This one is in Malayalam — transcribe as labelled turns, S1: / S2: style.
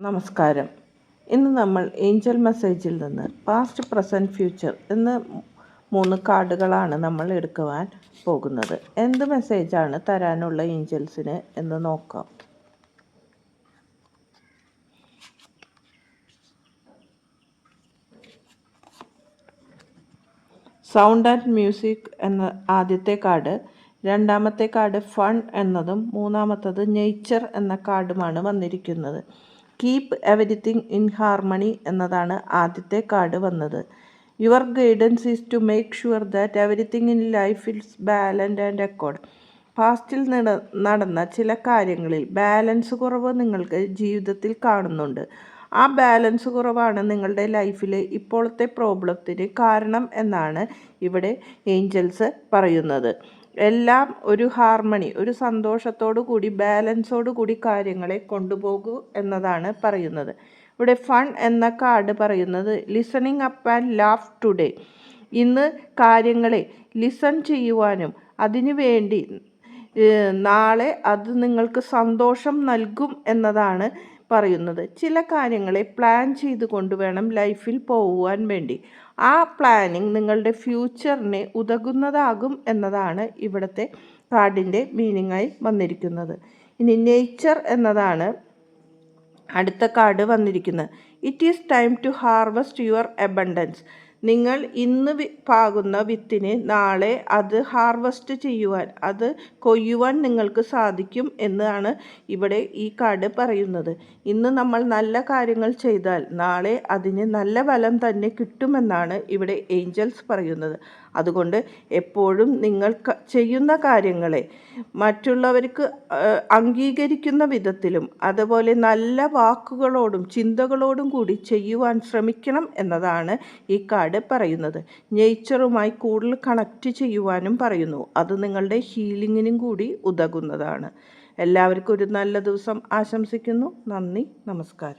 S1: നമസ്കാരം. ഇന്ന് നമ്മൾ ഏഞ്ചൽ മെസ്സേജിൽ നിന്ന് പാസ്റ്റ്, പ്രസൻറ്റ്, ഫ്യൂച്ചർ എന്ന 3 കാർഡുകളാണ് നമ്മൾ എടുക്കുവാൻ പോകുന്നത്. എന്ത് മെസ്സേജാണ് തരാനുള്ള ഏഞ്ചൽസിന് എന്ന് നോക്കാം. സൗണ്ട് ആൻഡ് മ്യൂസിക് എന്ന ആദ്യത്തെ കാർഡ്, രണ്ടാമത്തെ കാർഡ് ഫൺ എന്നതും മൂന്നാമത്തത് നേച്ചർ എന്ന കാർഡുമാണ് വന്നിരിക്കുന്നത്. കീപ്പ് എവരിത്തിങ് ഇൻ ഹാർമണി എന്നതാണ് ആദ്യത്തെ കാർഡ് വന്നത്. Your guidance is to make sure that everything in life is balanced and accord. പാസ്റ്റിൽ നടന്ന ചില കാര്യങ്ങളിൽ ബാലൻസ് കുറവ് നിങ്ങൾക്ക് ജീവിതത്തിൽ കാണുന്നുണ്ട്. ആ ബാലൻസ് കുറവാണ് നിങ്ങളുടെ ലൈഫിലെ ഇപ്പോഴത്തെ പ്രോബ്ലത്തിന് കാരണം എന്നാണ് ഇവിടെ ഏഞ്ചൽസ് പറയുന്നത്. എല്ലാം ഒരു ഹാർമണി, ഒരു സന്തോഷത്തോടു കൂടി, ബാലൻസോടു കൂടി കാര്യങ്ങളെ കൊണ്ടുപോകൂ എന്നതാണ് പറയുന്നത്. ഇവിടെ ഫൺ എന്ന കാർഡ് പറയുന്നത് listening up and laugh today. ഇന്ന് കാര്യങ്ങളെ ലിസൺ ചെയ്യുവാനും അതിനു വേണ്ടി നാളെ അത് നിങ്ങൾക്ക് സന്തോഷം നൽകും എന്നതാണ് പറയുന്നത്. ചില കാര്യങ്ങളെ പ്ലാൻ ചെയ്ത് കൊണ്ടുവേണം ലൈഫിൽ പോകുവാൻ വേണ്ടി. ആ പ്ലാനിങ് നിങ്ങളുടെ ഫ്യൂച്ചറിനെ ഉതകുന്നതാകും എന്നതാണ് ഇവിടുത്തെ കാർഡിൻ്റെ മീനിങ്ങായി വന്നിരിക്കുന്നത്. ഇനി നേച്ചർ എന്നതാണ് അടുത്ത കാർഡ് വന്നിരിക്കുന്നത്. It is time to harvest your abundance. നിങ്ങൾ ഇന്ന് പാകുന്ന വിത്തിന് നാളെ അത് ഹാർവസ്റ്റ് ചെയ്യുവാൻ, അത് കൊയ്യുവാൻ നിങ്ങൾക്ക് സാധിക്കും എന്നാണ് ഇവിടെ ഈ കാർഡ് പറയുന്നത്. ഇന്ന് നമ്മൾ നല്ല കാര്യങ്ങൾ ചെയ്താൽ നാളെ അതിന് നല്ല ഫലം തന്നെ കിട്ടുമെന്നാണ് ഇവിടെ ഏഞ്ചൽസ് പറയുന്നത്. അതുകൊണ്ട് എപ്പോഴും നിങ്ങൾ ചെയ്യുന്ന കാര്യങ്ങളെ മറ്റുള്ളവർക്ക് അംഗീകരിക്കുന്ന വിധത്തിലും അതുപോലെ നല്ല വാക്കുകളോടും ചിന്തകളോടും കൂടി ചെയ്യുവാൻ ശ്രമിക്കണം എന്നതാണ് ഈ കാർഡ് പറയുന്നത്. നേച്ചറുമായി കൂടുതൽ കണക്റ്റ് ചെയ്യുവാനും പറയുന്നു. അത് നിങ്ങളുടെ ഹീലിങ്ങിനും കൂടി ഉതകുന്നതാണ്. എല്ലാവർക്കും ഒരു നല്ല ദിവസം ആശംസിക്കുന്നു. നന്ദി, നമസ്കാരം.